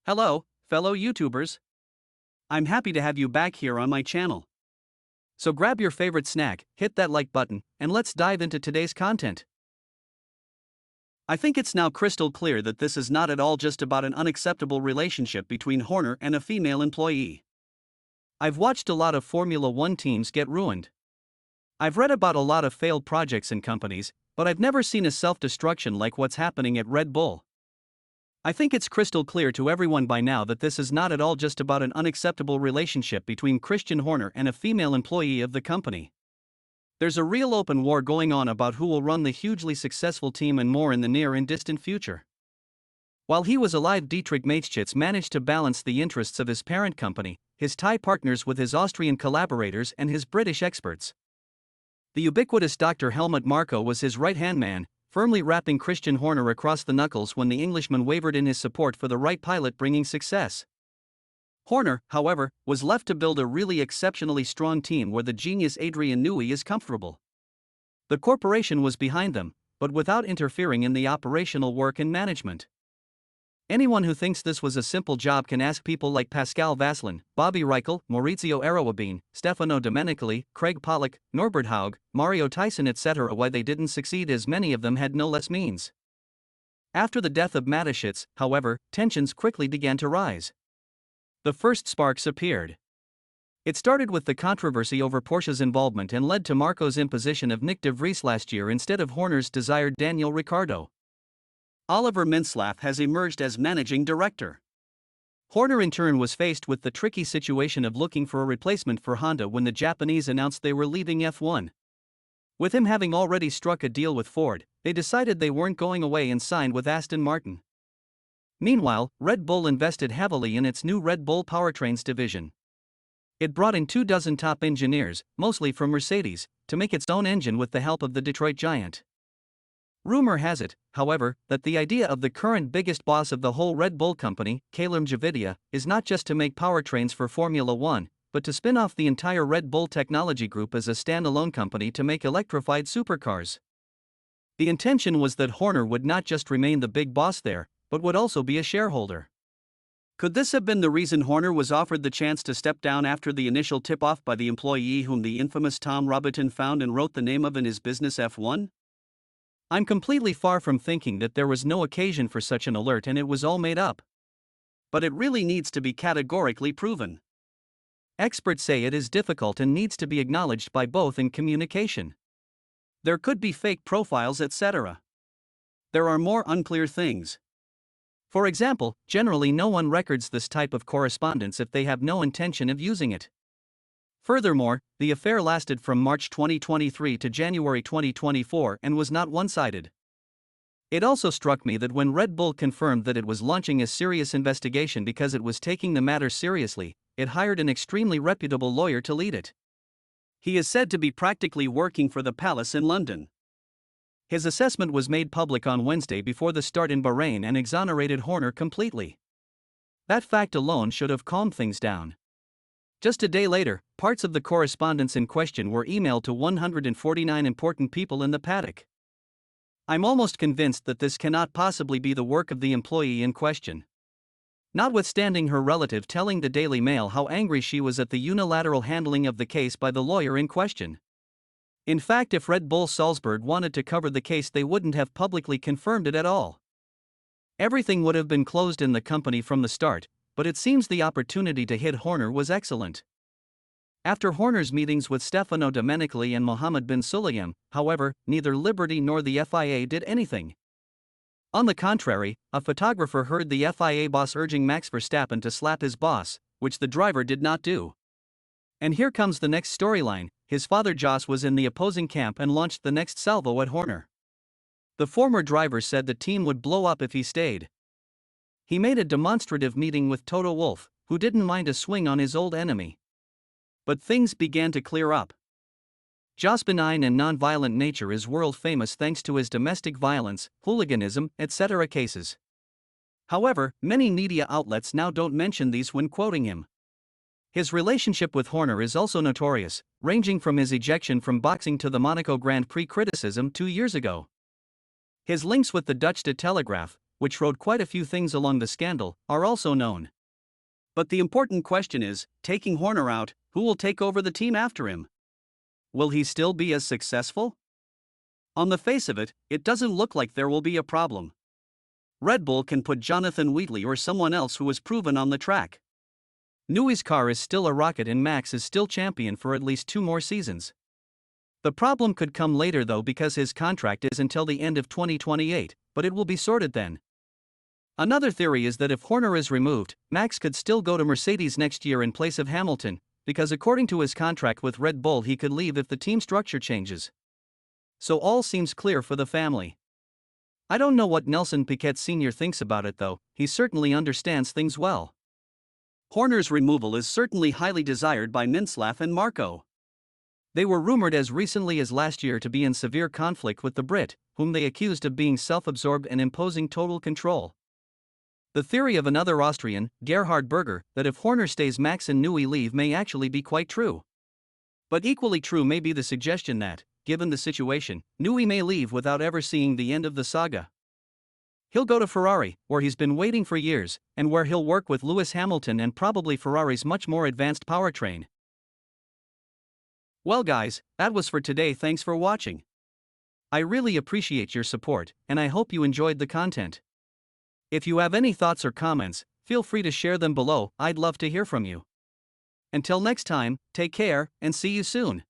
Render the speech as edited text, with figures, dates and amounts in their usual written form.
Hello, fellow YouTubers. I'm happy to have you back here on my channel. So grab your favorite snack, hit that like button, and let's dive into today's content. I think it's now crystal clear that this is not at all just about an unacceptable relationship between Horner and a female employee. I've watched a lot of Formula One teams get ruined. I've read about a lot of failed projects and companies, but I've never seen a self-destruction like what's happening at Red Bull. I think it's crystal clear to everyone by now that this is not at all just about an unacceptable relationship between Christian Horner and a female employee of the company. There's a real open war going on about who will run the hugely successful team and more in the near and distant future. While he was alive, Dietrich Mateschitz managed to balance the interests of his parent company, his Thai partners with his Austrian collaborators and his British experts. The ubiquitous Dr. Helmut Marko was his right-hand man, firmly wrapping Christian Horner across the knuckles when the Englishman wavered in his support for the right pilot bringing success. Horner, however, was left to build a really exceptionally strong team where the genius Adrian Newey is comfortable. The corporation was behind them, but without interfering in the operational work and management. Anyone who thinks this was a simple job can ask people like Pascal Vasselin, Bobby Reichel, Maurizio Arawabine, Stefano Domenicali, Craig Pollock, Norbert Haug, Mario Tyson etc. why they didn't succeed, as many of them had no less means. After the death of Mateschitz, however, tensions quickly began to rise. The first sparks appeared. It started with the controversy over Porsche's involvement and led to Marko's imposition of Nick de Vries last year instead of Horner's desired Daniel Ricciardo. Oliver Mintzlaff has emerged as managing director. Horner in turn was faced with the tricky situation of looking for a replacement for Honda when the Japanese announced they were leaving F1. With him having already struck a deal with Ford, they decided they weren't going away and signed with Aston Martin. Meanwhile, Red Bull invested heavily in its new Red Bull Powertrains division. It brought in 24 top engineers, mostly from Mercedes, to make its own engine with the help of the Detroit giant. Rumor has it, however, that the idea of the current biggest boss of the whole Red Bull company, Calum Javidia, is not just to make powertrains for Formula One, but to spin off the entire Red Bull technology group as a standalone company to make electrified supercars. The intention was that Horner would not just remain the big boss there, but would also be a shareholder. Could this have been the reason Horner was offered the chance to step down after the initial tip-off by the employee whom the infamous Tom Robiton found and wrote the name of in his business F1? I'm completely far from thinking that there was no occasion for such an alert and it was all made up. But it really needs to be categorically proven. Experts say it is difficult and needs to be acknowledged by both in communication. There could be fake profiles, etc. There are more unclear things. For example, generally no one records this type of correspondence if they have no intention of using it. Furthermore, the affair lasted from March 2023 to January 2024 and was not one-sided. It also struck me that when Red Bull confirmed that it was launching a serious investigation because it was taking the matter seriously, it hired an extremely reputable lawyer to lead it. He is said to be practically working for the palace in London. His assessment was made public on Wednesday before the start in Bahrain and exonerated Horner completely. That fact alone should have calmed things down. Just a day later, parts of the correspondence in question were emailed to 149 important people in the paddock. I'm almost convinced that this cannot possibly be the work of the employee in question. Notwithstanding her relative telling the Daily Mail how angry she was at the unilateral handling of the case by the lawyer in question. In fact, if Red Bull Salzburg wanted to cover the case, they wouldn't have publicly confirmed it at all. Everything would have been closed in the company from the start, but it seems the opportunity to hit Horner was excellent. After Horner's meetings with Stefano Domenicali and Mohammed bin Sulayem, however, neither Liberty nor the FIA did anything. On the contrary, a photographer heard the FIA boss urging Max Verstappen to slap his boss, which the driver did not do. And here comes the next storyline: his father Jos was in the opposing camp and launched the next salvo at Horner. The former driver said the team would blow up if he stayed. He made a demonstrative meeting with Toto Wolff, who didn't mind a swing on his old enemy. But things began to clear up. Jos' benign and non-violent nature is world famous thanks to his domestic violence, hooliganism, etc. cases. However, many media outlets now don't mention these when quoting him. His relationship with Horner is also notorious, ranging from his ejection from boxing to the Monaco Grand Prix criticism 2 years ago. His links with the Dutch De Telegraaf, which wrote quite a few things along the scandal, are also known. But the important question is, taking Horner out, who will take over the team after him? Will he still be as successful? On the face of it, it doesn't look like there will be a problem. Red Bull can put Jonathan Wheatley or someone else who is proven on the track. Newey's car is still a rocket and Max is still champion for at least 2 more seasons. The problem could come later though, because his contract is until the end of 2028, but it will be sorted then. Another theory is that if Horner is removed, Max could still go to Mercedes next year in place of Hamilton, because according to his contract with Red Bull he could leave if the team structure changes. So all seems clear for the family. I don't know what Nelson Piquet Sr. thinks about it though, he certainly understands things well. Horner's removal is certainly highly desired by Mintzlaff and Marco. They were rumored as recently as last year to be in severe conflict with the Brit, whom they accused of being self-absorbed and imposing total control. The theory of another Austrian, Gerhard Berger, that if Horner stays Max and Newey leave may actually be quite true. But equally true may be the suggestion that, given the situation, Newey may leave without ever seeing the end of the saga. He'll go to Ferrari, where he's been waiting for years, and where he'll work with Lewis Hamilton and probably Ferrari's much more advanced powertrain. Well guys, that was for today. Thanks for watching. I really appreciate your support, and I hope you enjoyed the content. If you have any thoughts or comments, feel free to share them below, I'd love to hear from you. Until next time, take care, and see you soon.